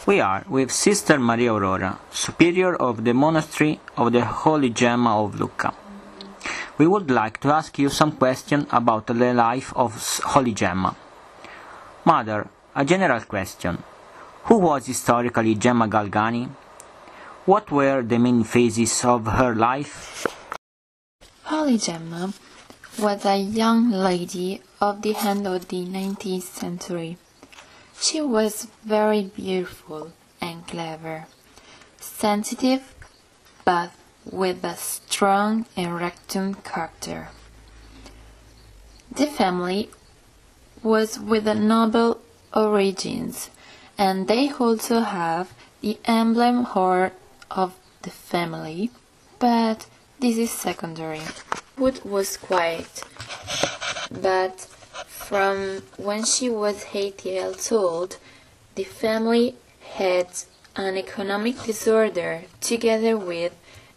We are with Sister Maria Aurora, Superior of the Monastery of the Holy Gemma of Lucca. We would like to ask you some questions about the life of Holy Gemma. Mother, a general question. Who was historically Gemma Galgani? What were the main phases of her life? Holy Gemma was a young lady of the end of the 19th century. She was very beautiful and clever, sensitive, but with a strong and rectitude character. The family was with a noble origins, and they also have the emblem horn of the family, but this is secondary. Wood was quiet, but from when she was 8 years old, the family had an economic disorder together with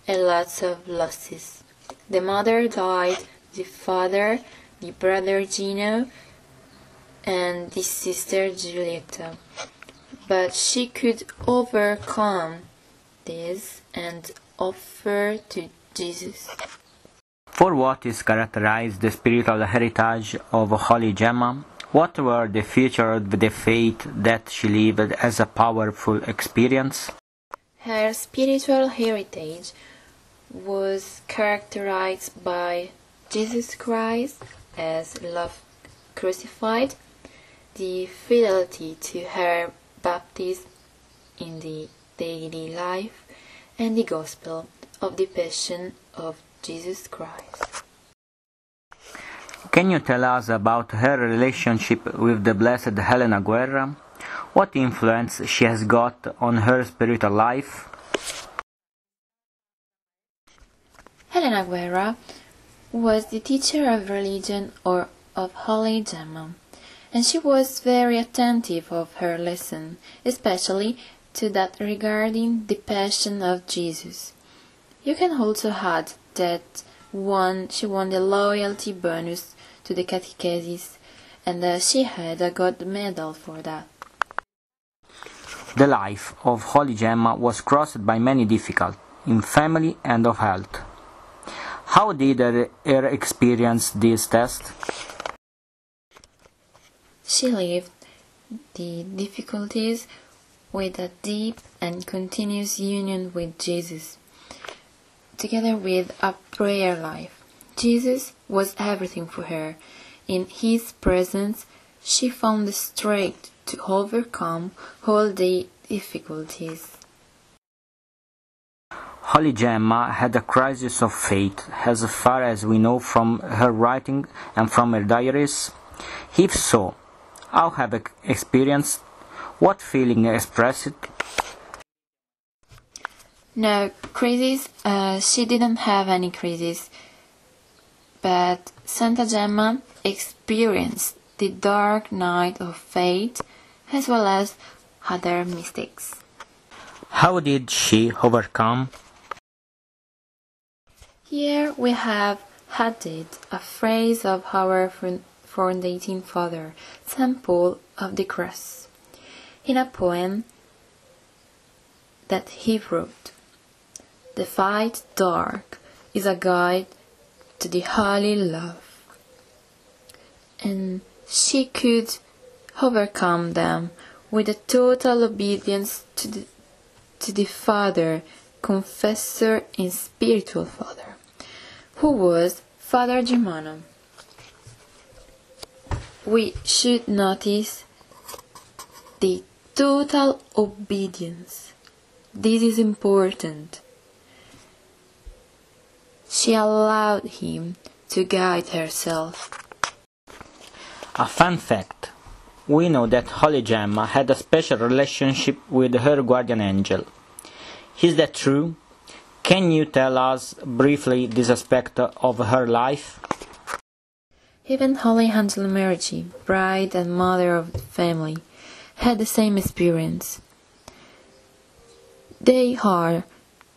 a lot of losses. The mother died, the father, the brother Gino, and the sister Giulietta. But she could overcome this and offer to Jesus. For what is characterized the spiritual heritage of Holy Gemma? What were the features of the faith that she lived as a powerful experience? Her spiritual heritage was characterized by Jesus Christ as love crucified, the fidelity to her baptism in the daily life, and the gospel of the Passion of Jesus Christ. Can you tell us about her relationship with the Blessed Helena Guerra? What influence she has got on her spiritual life? Helena Guerra was the teacher of religion or of Holy Gemma, and she was very attentive of her lesson, especially to that regarding the Passion of Jesus. You can also add that she won the loyalty bonus to the catechesis, and she had a gold medal for that. The life of Holy Gemma was crossed by many difficulties in family and of health. How did her experience this test? She lived the difficulties with a deep and continuous union with Jesus, together with a prayer life. Jesus was everything for her. In His presence, she found the strength to overcome all the difficulties. Holy Gemma had a crisis of faith, as far as we know from her writing and from her diaries. If so, how have you experienced? What feeling expressed it? No crisis, she didn't have any crisis, but Santa Gemma experienced the dark night of faith as well as other mystics. How did she overcome? Here we have added a phrase of our founding father, St. Paul of the Cross, in a poem that he wrote. The fight dark is a guide to the holy love, and she could overcome them with a total obedience to the Father, confessor and spiritual father, who was Father Germano. We should notice the total obedience. This is important. She allowed him to guide herself. A fun fact. We know that Holy Gemma had a special relationship with her guardian angel. Is that true? Can you tell us briefly this aspect of her life? Even Holy Angel Mary, bride and mother of the family, had the same experience. They are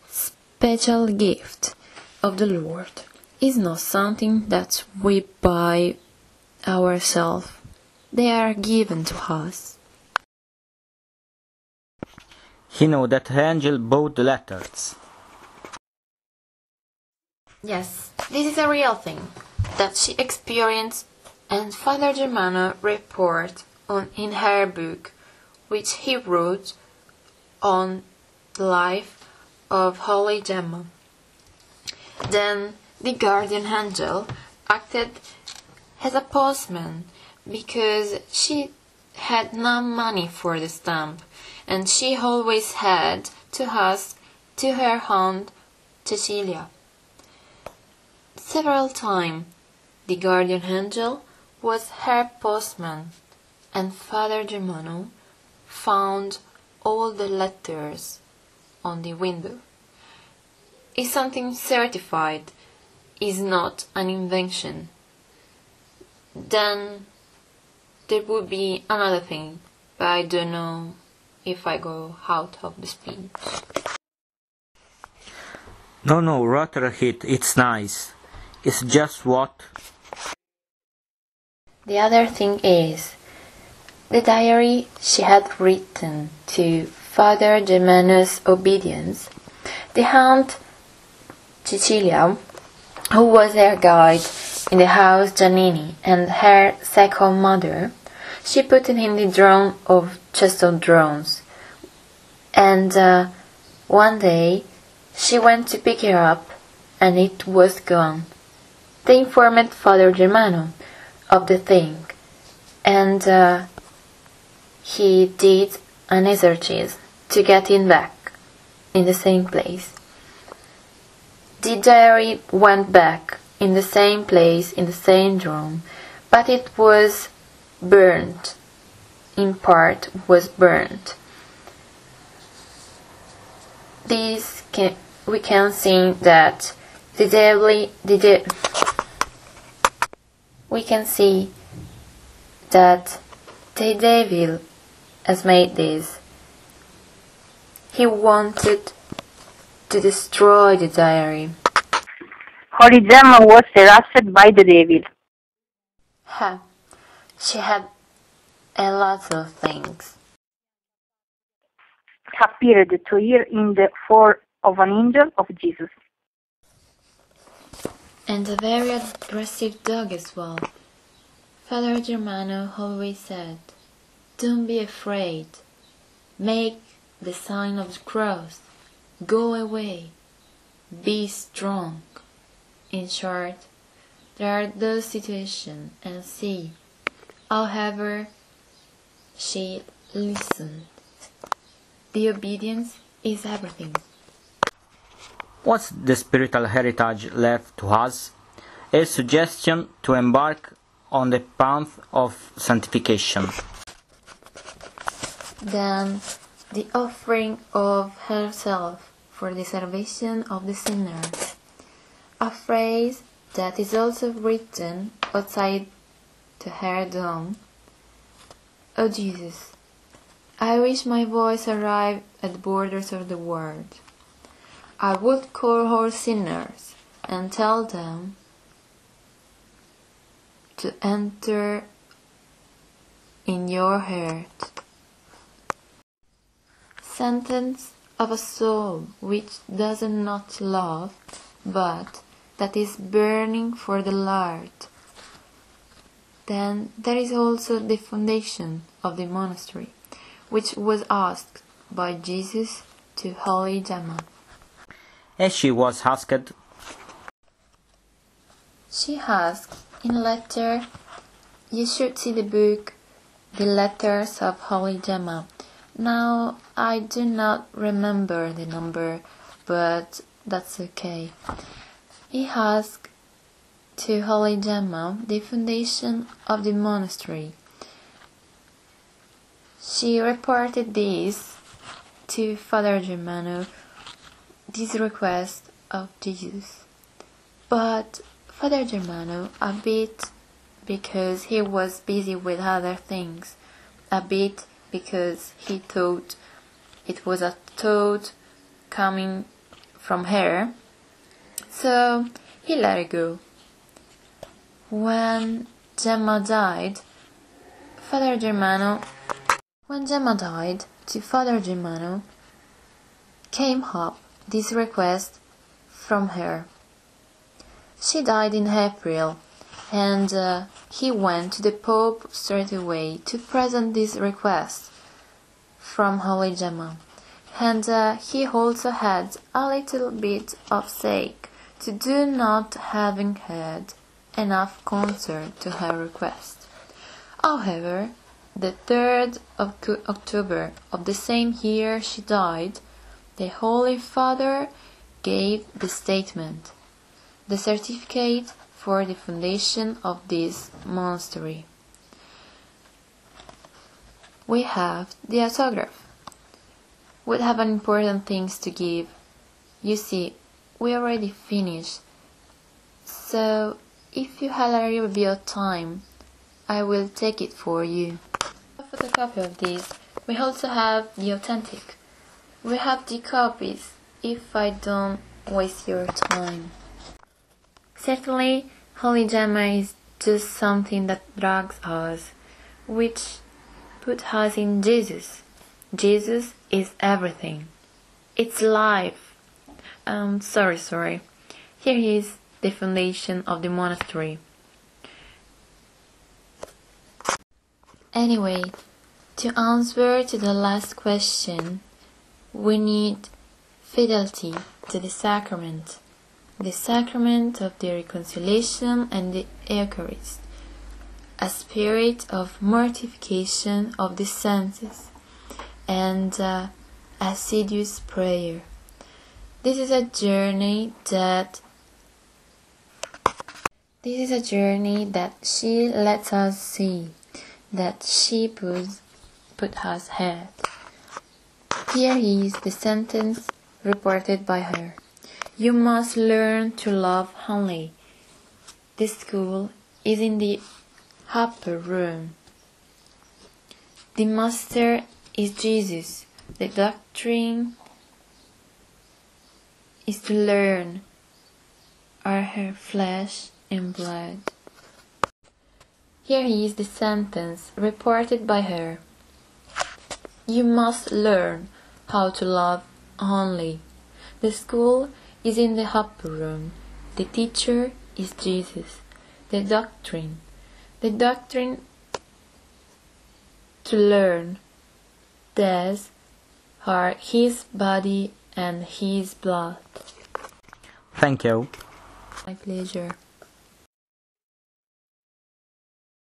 special gift of the Lord. It's not something that we buy ourselves. They are given to us. He knew that the angel bought the letters. Yes, this is a real thing that she experienced, and Father Germano reports on in her book, which he wrote on the life of Holy Gemma. Then the guardian angel acted as a postman because she had no money for the stamp, and she always had to ask to her aunt Cecilia. Several times the guardian angel was her postman, and Father Germano found all the letters on the window. Is something certified, is not an invention, then there would be another thing, but I don't know if I go out of the speech. No, rather hit, it's nice. It's just what? The other thing is the diary she had written to Father Germano's obedience. The aunt Cecilia, who was her guide in the house Giannini and her second mother, she put it in the drawer of chest of drawers. And one day she went to pick it up, and it was gone. They informed Father Germano of the thing, and he did an exorcism to get it back in the same place. The diary went back in the same place, in the same drawer, but it was burnt. In part was burnt. We can see that we can see that the devil has made this. He wanted to destroy the diary. Holy Gemma was harassed by the devil. She had a lot of things. Appeared to her in the form of an angel of Jesus. And a very aggressive dog as well. Father Germano always said, "Don't be afraid. Make the sign of the cross. Go away. Be strong." In short, there are those situations, and see, however, she listened. The obedience is everything. What's the spiritual heritage left to us? A suggestion to embark on the path of sanctification. Then the offering of herself for the salvation of the sinner, a phrase that is also written outside to her dome. Oh Jesus, I wish my voice arrived at the borders of the world. I would call all sinners and tell them to enter in your heart. Sentence of a soul which does not love, but that is burning for the Lord. Then there is also the foundation of the monastery, which was asked by Jesus to Holy Gemma. As she was asked, She asked in a letter, you should see the book, The Letters of Holy Gemma. Now, I do not remember the number, but that's okay. He asked to Holy Gemma the foundation of the monastery. She reported this to Father Germano, this request of Jesus. But Father Germano, a bit because he was busy with other things, a bit because he thought it was a thought coming from her, so he let it go. When Gemma died, to Father Germano, came up this request from her. She died in April, and he went to the Pope straight away to present this request from Holy Gemma, and he also had a little bit of sake to do not having had enough concert to her request. However, the 3rd of October of the same year she died, the Holy Father gave the statement, the certificate for the foundation of this monastery. We have the autograph. We have an important things to give. You see, we already finished. So, if you have a little bit of time, I will take it for you. A photocopy of this. We also have the authentic. We have the copies, if I don't waste your time. Certainly, Holy Gemma is just something that drags us, which puts us in Jesus. Jesus is everything. It's life. Sorry. Here is the foundation of the monastery. Anyway, to answer to the last question, we need fidelity to the sacrament of the reconciliation and the Eucharist, a spirit of mortification of the senses, and assiduous prayer. This is a journey that she lets us see, that she put us ahead. Here is the sentence reported by her. You must learn to love only. The school is in the upper room. The master is Jesus. The doctrine is to learn are her flesh and blood. Here is the sentence reported by her. You must learn how to love only. The school is in the upper room. The teacher is Jesus. The doctrine to learn. These are his body and his blood. Thank you. My pleasure.